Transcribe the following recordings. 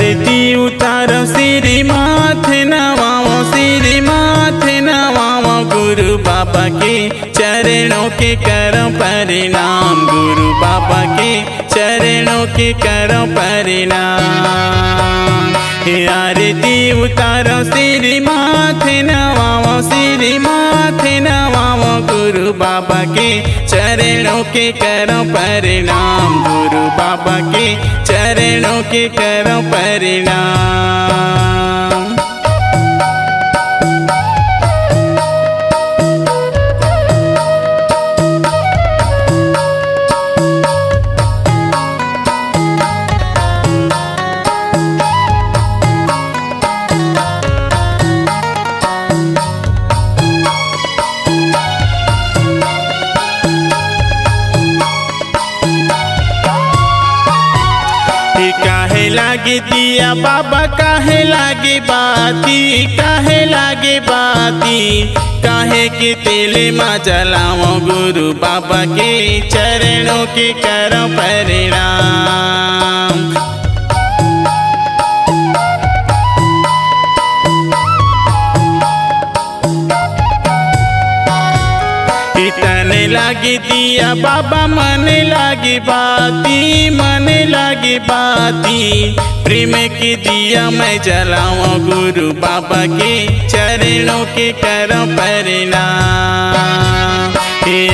आरती उतारो सिरी माथे नवाओ सिरी माथे नवाओ गुरु बाबा के चरणों के करो परिणाम गुरु बाबा के चरणों के करो परिणाम। आरती उतारो सिरी माथे नवाओ सिरी माथे नवाओ गुरु बाबा के चरणों के करो परिणाम गुरु बाबा के चरणों के करो परिणाम। काहे लागे दिया बाबा काहे लागे बाती काहे लागे बाती काहे के तेले माँ जलाओ गुरु बाबा के चरणों के करो परिणाम। तने लागी दिया बाबा मन लागी बाती मन लागी बाती प्रेम की दिया मैं जलाऊं गुरु बाबा के चरणों के करो परिणाम।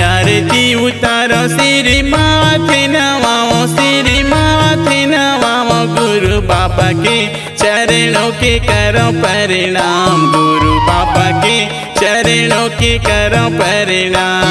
आरती उतारो सिरी माथे नवाओ सिरी माथे नवाओ गुरु बाबा के चरणों के करो परिणाम गुरु बाबा के चरणों के करो परिणाम।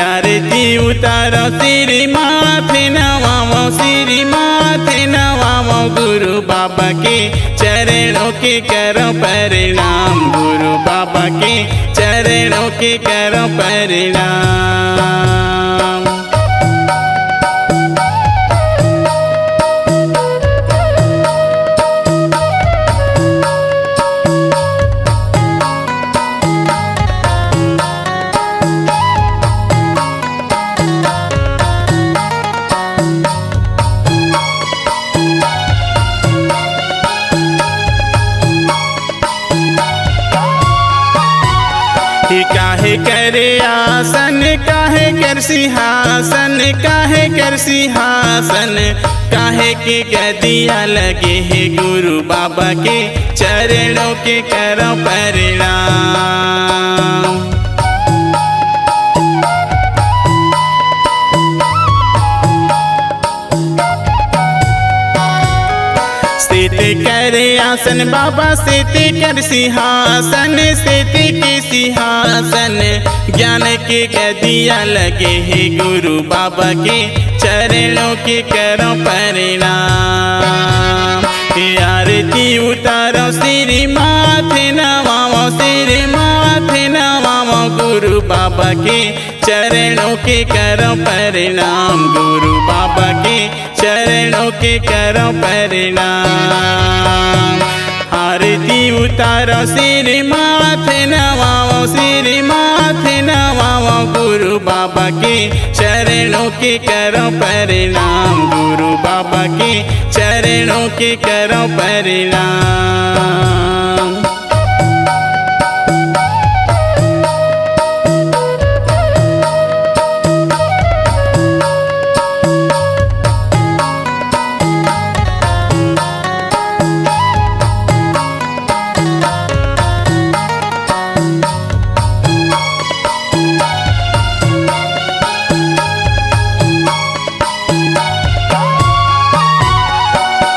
आरती उतारो सिरी माथे नवाओ सिरी माथे नवाओ गुरु बाबा के चरणों के करो परिणाम गुरु बाबा के चरणों के करो परिणाम। काहे करे आसन काहे कर सिंहासन काहे कर सिंहासन काहे के गदिया लगे है गुरु बाबा के चरणों के करो परिणाम। स्थित करे आसन बाबा स्थित कर सिंहासन स्थित के सिंहासन ज्ञान के गदिया लगे है गुरु बाबा के चरणों के करो परिणाम। आरती उतारो सिरी माथे नवाओ सिरी माथे नवाओ गुरु बाबा के चरणों के करो परिणाम गुरु बाबा के चरणों के करो परिणाम। आरती उतारो सिरी माथे नवाओ सिरी माथे नवाओ गुरु बाबा के चरणों के करो परिणाम गुरु बाबा के चरणों के करो परिणाम।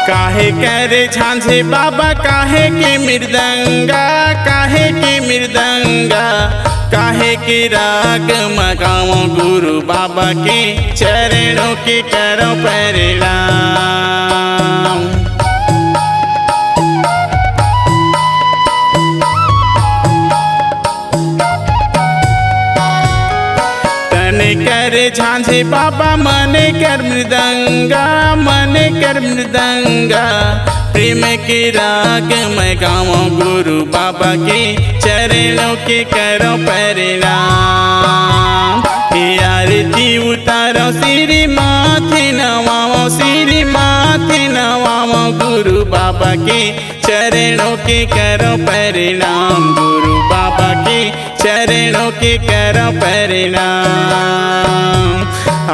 काहे करे झांझे बाबा काहे के मृदंगा काहे के मृदंगा काहे के राग मगाओ गुरु बाबा के चरणों के करो परिणाम। करे झांझे बाबा मन कर मृदंगा प्रेम के राग मैं गाऊं गुरु बाबा के चरणों के करो परिणाम। आरती उतारो सिरी माथे नवाओ सिरी माथे नवाओ गुरु बाबा के चरणों के करो प्रणाम, गुरु बाबा के चरणों के करो प्रणाम।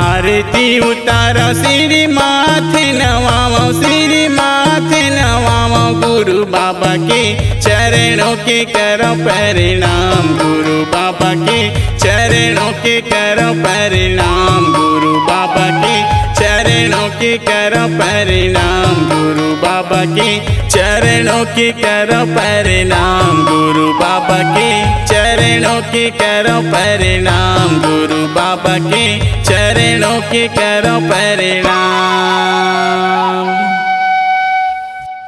आरती उतारो सिरी माथे नवाओ, सिरी माथे नवाओ, गुरु बाबा के चरणों के करो प्रणाम, गुरु बाबा के चरणों के करो प्रणाम, गुरु बाबा के चरणों के करो प्रणाम, गुरु बाबा के चरणों के करो प्रणाम, गुरु बाबा के चरणों के करो प्रणाम, गुरु बाबा के चरणों के करो प्रणाम।